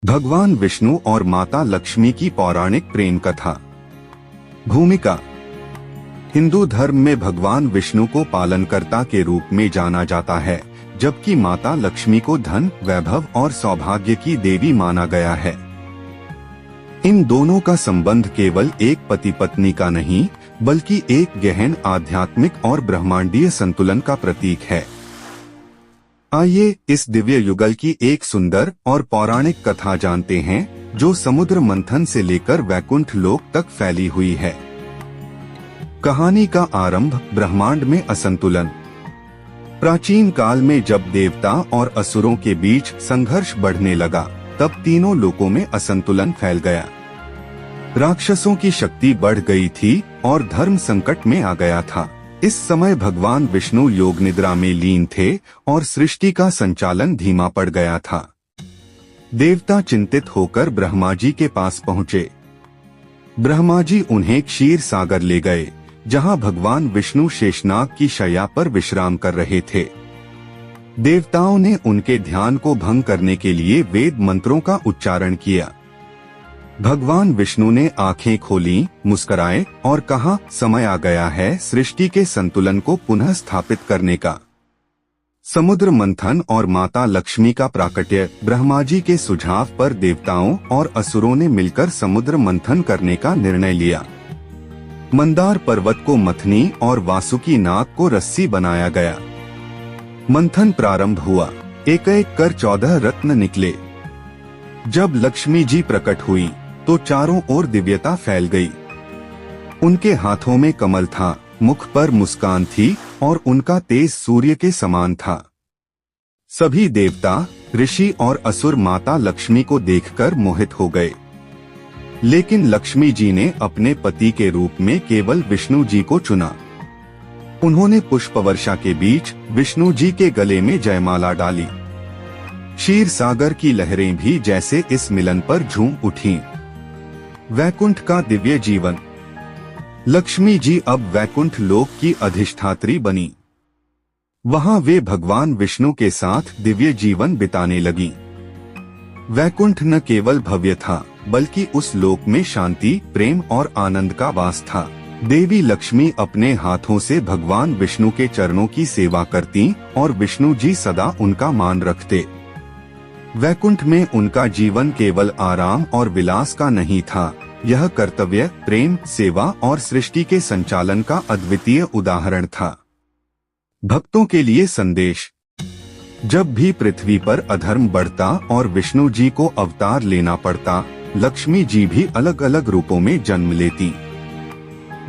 भगवान विष्णु और माता लक्ष्मी की पौराणिक प्रेम कथा। भूमिका। हिंदू धर्म में भगवान विष्णु को पालनकर्ता के रूप में जाना जाता है, जबकि माता लक्ष्मी को धन, वैभव और सौभाग्य की देवी माना गया है। इन दोनों का संबंध केवल एक पति पत्नी का नहीं, बल्कि एक गहन आध्यात्मिक और ब्रह्मांडीय संतुलन का प्रतीक है। आइए इस दिव्य युगल की एक सुंदर और पौराणिक कथा जानते हैं, जो समुद्र मंथन से लेकर वैकुंठ लोक तक फैली हुई है। कहानी का आरंभ ब्रह्मांड में असंतुलन। प्राचीन काल में जब देवता और असुरों के बीच संघर्ष बढ़ने लगा, तब तीनों लोकों में असंतुलन फैल गया। राक्षसों की शक्ति बढ़ गई थी और धर्म संकट में आ गया था। इस समय भगवान विष्णु योग निद्रा में लीन थे और सृष्टि का संचालन धीमा पड़ गया था। देवता चिंतित होकर ब्रह्मा जी के पास पहुँचे। ब्रह्मा जी उन्हें क्षीर सागर ले गए, जहां भगवान विष्णु शेषनाग की शैया पर विश्राम कर रहे थे। देवताओं ने उनके ध्यान को भंग करने के लिए वेद मंत्रों का उच्चारण किया। भगवान विष्णु ने आंखें खोली, मुस्कुराए और कहा, समय आ गया है सृष्टि के संतुलन को पुनः स्थापित करने का। समुद्र मंथन और माता लक्ष्मी का प्राकट्य। ब्रह्मा जी के सुझाव पर देवताओं और असुरों ने मिलकर समुद्र मंथन करने का निर्णय लिया। मंदार पर्वत को मथनी और वासुकी नाग को रस्सी बनाया गया। मंथन प्रारंभ हुआ। एक एक कर 14 रत्न निकले। जब लक्ष्मी जी प्रकट हुई तो चारों ओर दिव्यता फैल गई। उनके हाथों में कमल था, मुख पर मुस्कान थी और उनका तेज सूर्य के समान था। सभी देवता, ऋषि और असुर माता लक्ष्मी को देखकर मोहित हो गए। लेकिन लक्ष्मी जी ने अपने पति के रूप में केवल विष्णु जी को चुना। उन्होंने पुष्प वर्षा के बीच विष्णु जी के गले में जयमाला डाली। क्षीर सागर की लहरें भी जैसे इस मिलन पर झूम उठीं। वैकुंठ का दिव्य जीवन। लक्ष्मी जी अब वैकुंठ लोक की अधिष्ठात्री बनी। वहां वे भगवान विष्णु के साथ दिव्य जीवन बिताने लगी। वैकुंठ न केवल भव्य था, बल्कि उस लोक में शांति, प्रेम और आनंद का वास था। देवी लक्ष्मी अपने हाथों से भगवान विष्णु के चरणों की सेवा करती और विष्णु जी सदा उनका मान रखते। वैकुंठ में उनका जीवन केवल आराम और विलास का नहीं था, यह कर्तव्य, प्रेम, सेवा और सृष्टि के संचालन का अद्वितीय उदाहरण था। भक्तों के लिए संदेश। जब भी पृथ्वी पर अधर्म बढ़ता और विष्णु जी को अवतार लेना पड़ता, लक्ष्मी जी भी अलग अलग रूपों में जन्म लेती।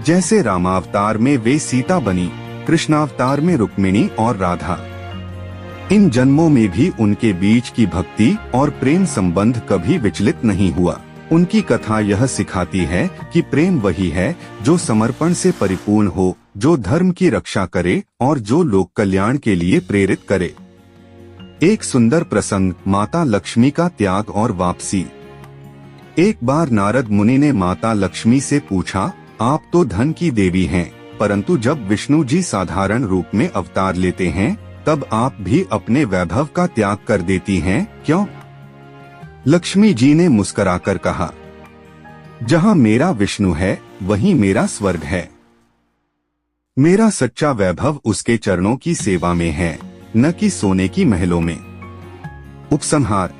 जैसे रामावतार में वे सीता बनी, कृष्णावतार में रुक्मिणी और राधा। इन जन्मों में भी उनके बीच की भक्ति और प्रेम संबंध कभी विचलित नहीं हुआ। उनकी कथा यह सिखाती है कि प्रेम वही है जो समर्पण से परिपूर्ण हो, जो धर्म की रक्षा करे और जो लोक कल्याण के लिए प्रेरित करे। एक सुंदर प्रसंग, माता लक्ष्मी का त्याग और वापसी। एक बार नारद मुनि ने माता लक्ष्मी से पूछा, आप तो धन की देवी हैं, परंतु जब विष्णु जी साधारण रूप में अवतार लेते हैं, तब आप भी अपने वैभव का त्याग कर देती हैं, क्यों? लक्ष्मी जी ने मुस्कुराकर कहा, जहां मेरा विष्णु है, वहीं मेरा स्वर्ग है। मेरा सच्चा वैभव उसके चरणों की सेवा में है, न कि सोने की महलों में। उपसंहार।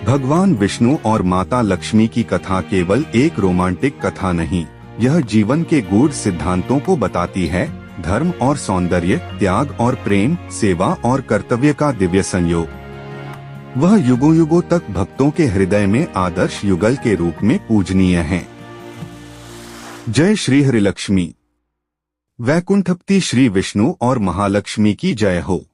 भगवान विष्णु और माता लक्ष्मी की कथा केवल एक रोमांटिक कथा नहीं, यह जीवन के गूढ़ सिद्धांतों को बताती है। धर्म और सौंदर्य, त्याग और प्रेम, सेवा और कर्तव्य का दिव्य संयोग। वह युगों युगों तक भक्तों के हृदय में आदर्श युगल के रूप में पूजनीय है। जय श्री हरिलक्ष्मी। वैकुंठपति श्री विष्णु और महालक्ष्मी की जय हो।